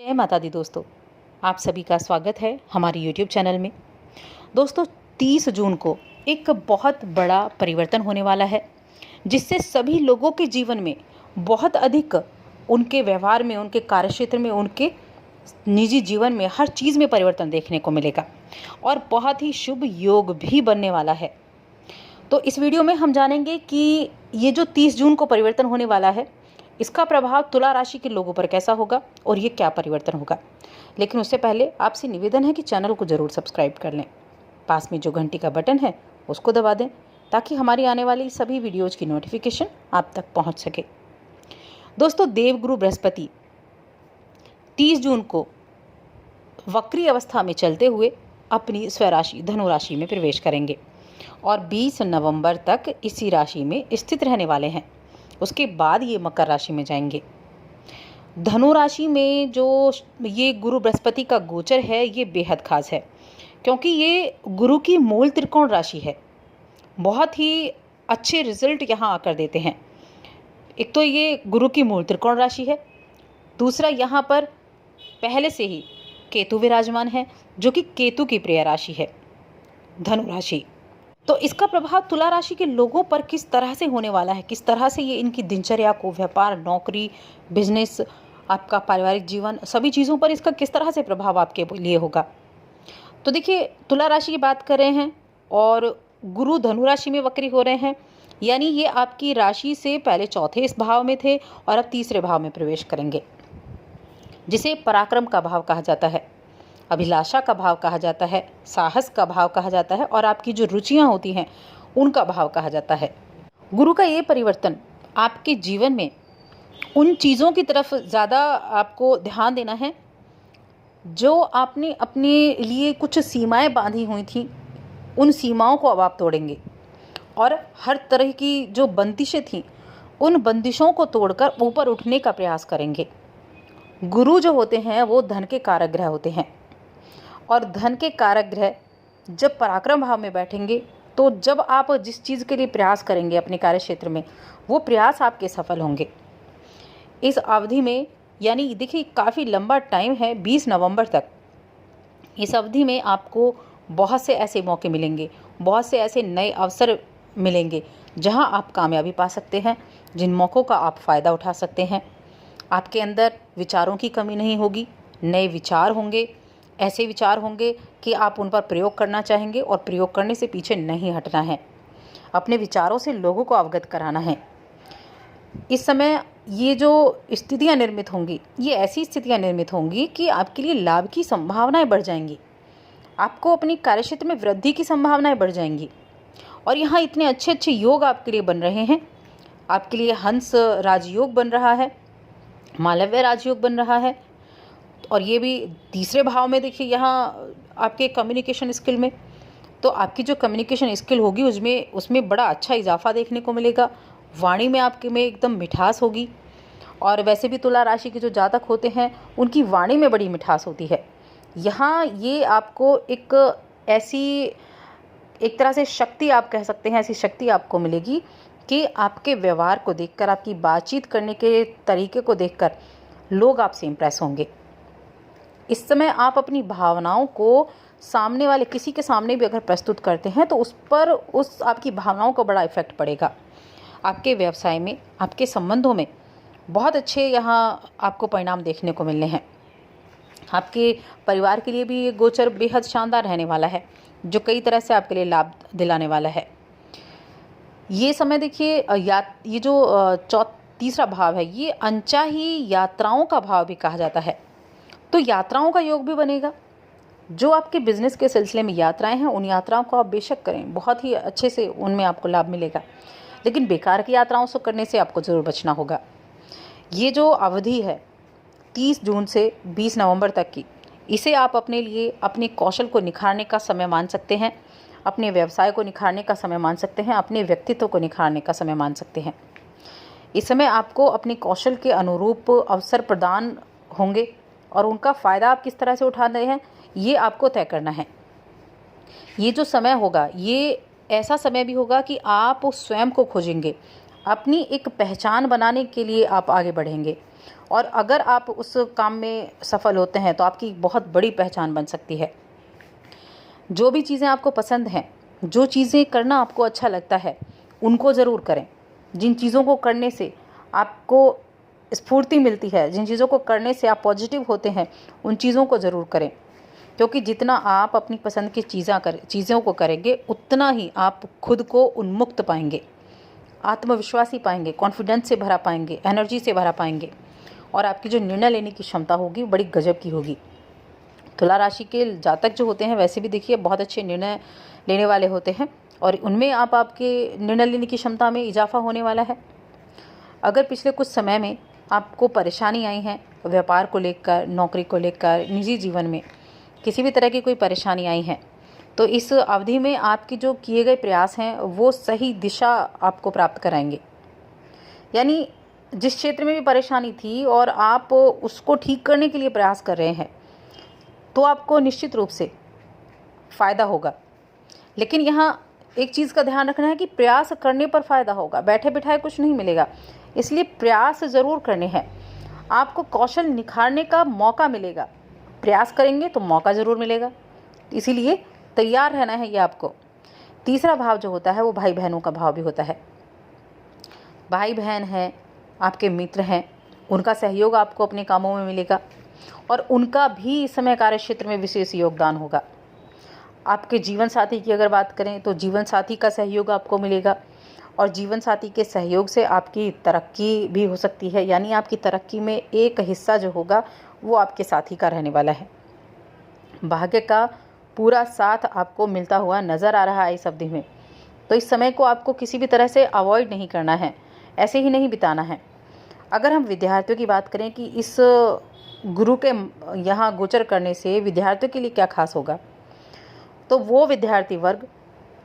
जय माता दी दोस्तों, आप सभी का स्वागत है हमारे YouTube चैनल में। दोस्तों 30 जून को एक बहुत बड़ा परिवर्तन होने वाला है, जिससे सभी लोगों के जीवन में बहुत अधिक उनके व्यवहार में, उनके कार्यक्षेत्र में, उनके निजी जीवन में, हर चीज़ में परिवर्तन देखने को मिलेगा और बहुत ही शुभ योग भी बनने वाला है। तो इस वीडियो में हम जानेंगे कि ये जो 30 जून को परिवर्तन होने वाला है, इसका प्रभाव तुला राशि के लोगों पर कैसा होगा और ये क्या परिवर्तन होगा। लेकिन उससे पहले आपसे निवेदन है कि चैनल को ज़रूर सब्सक्राइब कर लें। पास में जो घंटी का बटन है उसको दबा दें ताकि हमारी आने वाली सभी वीडियोज़ की नोटिफिकेशन आप तक पहुंच सके। दोस्तों देवगुरु बृहस्पति 30 जून को वक्री अवस्था में चलते हुए अपनी स्वराशि धनु राशि में प्रवेश करेंगे और 20 नवंबर तक इसी राशि में स्थित रहने वाले हैं। उसके बाद ये मकर राशि में जाएंगे। धनु राशि में जो ये गुरु बृहस्पति का गोचर है ये बेहद खास है, क्योंकि ये गुरु की मूल त्रिकोण राशि है। बहुत ही अच्छे रिजल्ट यहाँ आकर देते हैं। एक तो ये गुरु की मूल त्रिकोण राशि है, दूसरा यहाँ पर पहले से ही केतु विराजमान है, जो कि केतु की प्रिय राशि है धनु राशि। तो इसका प्रभाव तुला राशि के लोगों पर किस तरह से होने वाला है, किस तरह से ये इनकी दिनचर्या को, व्यापार, नौकरी, बिजनेस, आपका पारिवारिक जीवन, सभी चीज़ों पर इसका किस तरह से प्रभाव आपके लिए होगा। तो देखिए, तुला राशि की बात कर रहे हैं और गुरु धनु राशि में वक्री हो रहे हैं, यानी ये आपकी राशि से पहले चौथे इस भाव में थे और अब तीसरे भाव में प्रवेश करेंगे, जिसे पराक्रम का भाव कहा जाता है, अभिलाषा का भाव कहा जाता है, साहस का भाव कहा जाता है और आपकी जो रुचियां होती हैं उनका भाव कहा जाता है। गुरु का ये परिवर्तन आपके जीवन में उन चीज़ों की तरफ ज़्यादा आपको ध्यान देना है जो आपने अपने लिए कुछ सीमाएं बांधी हुई थी, उन सीमाओं को अब आप तोड़ेंगे और हर तरह की जो बंदिशें थीं उन बंदिशों को तोड़कर ऊपर उठने का प्रयास करेंगे। गुरु जो होते हैं वो धन के कारक ग्रह होते हैं और धन के कारक ग्रह जब पराक्रम भाव में बैठेंगे तो जब आप जिस चीज़ के लिए प्रयास करेंगे अपने कार्य क्षेत्र में, वो प्रयास आपके सफल होंगे। इस अवधि में, यानी देखिए काफ़ी लंबा टाइम है, 20 नवंबर तक, इस अवधि में आपको बहुत से ऐसे मौके मिलेंगे, बहुत से ऐसे नए अवसर मिलेंगे जहां आप कामयाबी पा सकते हैं, जिन मौक़ों का आप फ़ायदा उठा सकते हैं। आपके अंदर विचारों की कमी नहीं होगी, नए विचार होंगे, ऐसे विचार होंगे कि आप उन पर प्रयोग करना चाहेंगे और प्रयोग करने से पीछे नहीं हटना है। अपने विचारों से लोगों को अवगत कराना है। इस समय ये जो स्थितियां निर्मित होंगी, ये ऐसी स्थितियां निर्मित होंगी कि आपके लिए लाभ की संभावनाएं बढ़ जाएंगी, आपको अपनी कार्यक्षेत्र में वृद्धि की संभावनाएं बढ़ जाएंगी और यहाँ इतने अच्छे अच्छे योग आपके लिए बन रहे हैं। आपके लिए हंस राजयोग बन रहा है, मालव्य राजयोग बन रहा है और ये भी तीसरे भाव में। देखिए यहाँ आपके कम्युनिकेशन स्किल में, तो आपकी जो कम्युनिकेशन स्किल होगी उसमें बड़ा अच्छा इजाफा देखने को मिलेगा। वाणी में आपके में एकदम मिठास होगी और वैसे भी तुला राशि के जो जातक होते हैं उनकी वाणी में बड़ी मिठास होती है। यहाँ ये आपको एक तरह से शक्ति आप कह सकते हैं, ऐसी शक्ति आपको मिलेगी कि आपके व्यवहार को देखकर, आपकी बातचीत करने के तरीके को देखकर लोग आपसे इम्प्रेस होंगे। इस समय आप अपनी भावनाओं को सामने वाले किसी के सामने भी अगर प्रस्तुत करते हैं तो उस आपकी भावनाओं का बड़ा इफेक्ट पड़ेगा। आपके व्यवसाय में, आपके संबंधों में बहुत अच्छे यहाँ आपको परिणाम देखने को मिलने हैं। आपके परिवार के लिए भी ये गोचर बेहद शानदार रहने वाला है, जो कई तरह से आपके लिए लाभ दिलाने वाला है। ये समय देखिए, ये जो तीसरा भाव है, ये अनचाही यात्राओं का भाव भी कहा जाता है, तो यात्राओं का योग भी बनेगा। जो आपके बिजनेस के सिलसिले में यात्राएं हैं, उन यात्राओं को आप बेशक करें, बहुत ही अच्छे से उनमें आपको लाभ मिलेगा, लेकिन बेकार की यात्राओं से करने से आपको ज़रूर बचना होगा। ये जो अवधि है 30 जून से 20 नवंबर तक की, इसे आप अपने लिए अपने कौशल को निखारने का समय मान सकते हैं, अपने व्यवसाय को निखारने का समय मान सकते हैं, अपने व्यक्तित्व को निखारने का समय मान सकते हैं। इस समय आपको अपने कौशल के अनुरूप अवसर प्रदान होंगे और उनका फ़ायदा आप किस तरह से उठा रहे हैं ये आपको तय करना है। ये जो समय होगा, ये ऐसा समय भी होगा कि आप स्वयं को खोजेंगे, अपनी एक पहचान बनाने के लिए आप आगे बढ़ेंगे। और अगर आप उस काम में सफल होते हैं तो आपकी बहुत बड़ी पहचान बन सकती है। जो भी चीज़ें आपको पसंद हैं, जो चीज़ें करना आपको अच्छा लगता है, उनको ज़रूर करें। जिन चीज़ों को करने से आपको स्फूर्ति मिलती है, जिन चीज़ों को करने से आप पॉजिटिव होते हैं, उन चीज़ों को ज़रूर करें। क्योंकि जितना आप अपनी पसंद की चीज़ों को करेंगे, उतना ही आप खुद को उन्मुक्त पाएंगे, आत्मविश्वासी पाएंगे, कॉन्फिडेंस से भरा पाएंगे, एनर्जी से भरा पाएंगे, और आपकी जो निर्णय लेने की क्षमता होगी बड़ी गजब की होगी। तुला राशि के जातक जो होते हैं वैसे भी देखिए बहुत अच्छे निर्णय लेने वाले होते हैं, और उनमें आपके निर्णय लेने की क्षमता में इजाफा होने वाला है। अगर पिछले कुछ समय में आपको परेशानी आई है, व्यापार को लेकर, नौकरी को लेकर, निजी जीवन में किसी भी तरह की कोई परेशानी आई है, तो इस अवधि में आपकी जो किए गए प्रयास हैं वो सही दिशा आपको प्राप्त कराएंगे। यानी जिस क्षेत्र में भी परेशानी थी और आप उसको ठीक करने के लिए प्रयास कर रहे हैं, तो आपको निश्चित रूप से फ़ायदा होगा। लेकिन यहाँ एक चीज़ का ध्यान रखना है कि प्रयास करने पर फ़ायदा होगा, बैठे बिठाए कुछ नहीं मिलेगा। इसलिए प्रयास ज़रूर करने हैं, आपको कौशल निखारने का मौका मिलेगा। प्रयास करेंगे तो मौका ज़रूर मिलेगा, इसीलिए तैयार रहना है ये आपको। तीसरा भाव जो होता है वो भाई बहनों का भाव भी होता है। भाई बहन हैं, आपके मित्र हैं, उनका सहयोग आपको अपने कामों में मिलेगा, और उनका भी इस समय कार्यक्षेत्र में विशेष योगदान होगा। आपके जीवन साथी की अगर बात करें तो जीवन साथी का सहयोग आपको मिलेगा, और जीवन साथी के सहयोग से आपकी तरक्की भी हो सकती है। यानी आपकी तरक्की में एक हिस्सा जो होगा वो आपके साथी का रहने वाला है। भाग्य का पूरा साथ आपको मिलता हुआ नज़र आ रहा है इस अवधि में, तो इस समय को आपको किसी भी तरह से अवॉइड नहीं करना है, ऐसे ही नहीं बिताना है। अगर हम विद्यार्थियों की बात करें कि इस गुरु के यहाँ गोचर करने से विद्यार्थियों के लिए क्या खास होगा, तो वो विद्यार्थी वर्ग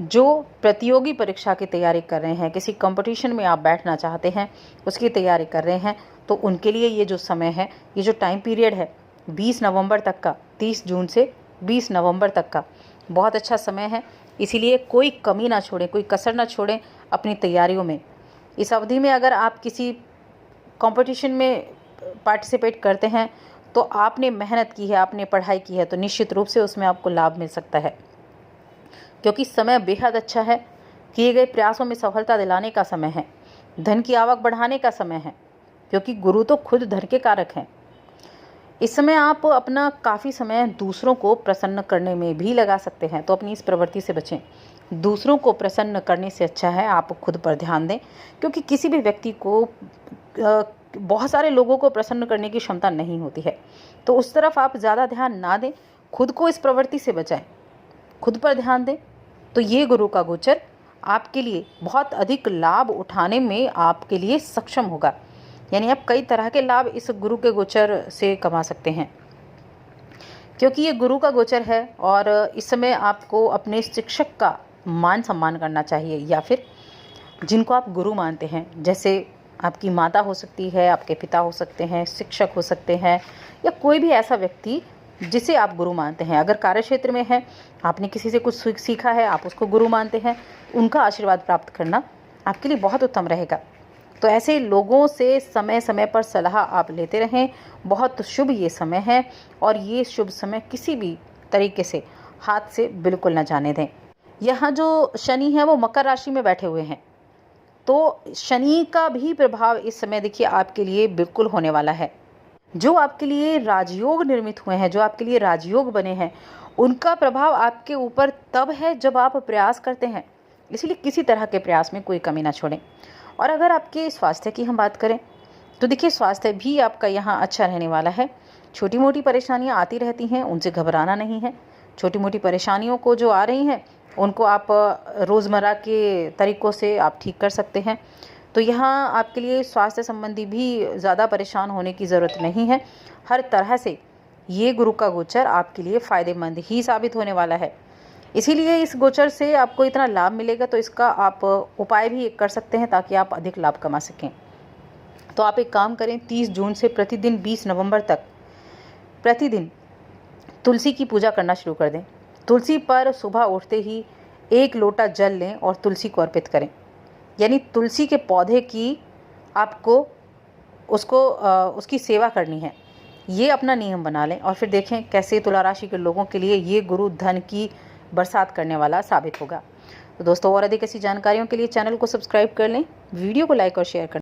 जो प्रतियोगी परीक्षा की तैयारी कर रहे हैं, किसी कंपटीशन में आप बैठना चाहते हैं, उसकी तैयारी कर रहे हैं, तो उनके लिए ये जो समय है, ये जो टाइम पीरियड है 20 नवंबर तक का, 30 जून से 20 नवंबर तक का बहुत अच्छा समय है। इसीलिए कोई कमी ना छोड़ें, कोई कसर ना छोड़ें अपनी तैयारियों में। इस अवधि में अगर आप किसी कंपटीशन में पार्टिसिपेट करते हैं तो आपने मेहनत की है, आपने पढ़ाई की है, तो निश्चित रूप से उसमें आपको लाभ मिल सकता है, क्योंकि समय बेहद अच्छा है। किए गए प्रयासों में सफलता दिलाने का समय है, धन की आवक बढ़ाने का समय है, क्योंकि गुरु तो खुद धन के कारक हैं। इस समय आप अपना काफ़ी समय दूसरों को प्रसन्न करने में भी लगा सकते हैं, तो अपनी इस प्रवृत्ति से बचें। दूसरों को प्रसन्न करने से अच्छा है आप खुद पर ध्यान दें, क्योंकि किसी भी व्यक्ति को बहुत सारे लोगों को प्रसन्न करने की क्षमता नहीं होती है, तो उस तरफ आप ज़्यादा ध्यान ना दें, खुद को इस प्रवृत्ति से बचाएं, खुद पर ध्यान दें। तो ये गुरु का गोचर आपके लिए बहुत अधिक लाभ उठाने में आपके लिए सक्षम होगा। यानी आप कई तरह के लाभ इस गुरु के गोचर से कमा सकते हैं, क्योंकि ये गुरु का गोचर है। और इस समय आपको अपने शिक्षक का मान सम्मान करना चाहिए, या फिर जिनको आप गुरु मानते हैं, जैसे आपकी माता हो सकती है, आपके पिता हो सकते हैं, शिक्षक हो सकते हैं, या कोई भी ऐसा व्यक्ति जिसे आप गुरु मानते हैं। अगर कार्यक्षेत्र में है, आपने किसी से कुछ सीखा है, आप उसको गुरु मानते हैं, उनका आशीर्वाद प्राप्त करना आपके लिए बहुत उत्तम रहेगा। तो ऐसे लोगों से समय समय पर सलाह आप लेते रहें। बहुत शुभ ये समय है, और ये शुभ समय किसी भी तरीके से हाथ से बिल्कुल न जाने दें। यहाँ जो शनि है वो मकर राशि में बैठे हुए हैं, तो शनि का भी प्रभाव इस समय देखिए आपके लिए बिल्कुल होने वाला है। जो आपके लिए राजयोग निर्मित हुए हैं, जो आपके लिए राजयोग बने हैं, उनका प्रभाव आपके ऊपर तब है जब आप प्रयास करते हैं। इसलिए किसी तरह के प्रयास में कोई कमी ना छोड़ें। और अगर आपके स्वास्थ्य की हम बात करें तो देखिए स्वास्थ्य भी आपका यहाँ अच्छा रहने वाला है। छोटी मोटी परेशानियाँ आती रहती हैं, उनसे घबराना नहीं है। छोटी मोटी परेशानियों को जो आ रही हैं उनको आप रोज़मर्रा के तरीक़ों से आप ठीक कर सकते हैं। तो यहाँ आपके लिए स्वास्थ्य संबंधी भी ज़्यादा परेशान होने की ज़रूरत नहीं है। हर तरह से ये गुरु का गोचर आपके लिए फ़ायदेमंद ही साबित होने वाला है। इसीलिए इस गोचर से आपको इतना लाभ मिलेगा, तो इसका आप उपाय भी कर सकते हैं ताकि आप अधिक लाभ कमा सकें। तो आप एक काम करें, 30 जून से प्रतिदिन 20 नवंबर तक प्रतिदिन तुलसी की पूजा करना शुरू कर दें। तुलसी पर सुबह उठते ही 1 लोटा जल लें और तुलसी को अर्पित करें। यानी तुलसी के पौधे की आपको उसको उसकी सेवा करनी है, ये अपना नियम बना लें और फिर देखें कैसे तुला राशि के लोगों के लिए ये गुरु धन की बरसात करने वाला साबित होगा। तो दोस्तों, और अधिक ऐसी जानकारियों के लिए चैनल को सब्सक्राइब कर लें, वीडियो को लाइक और शेयर कर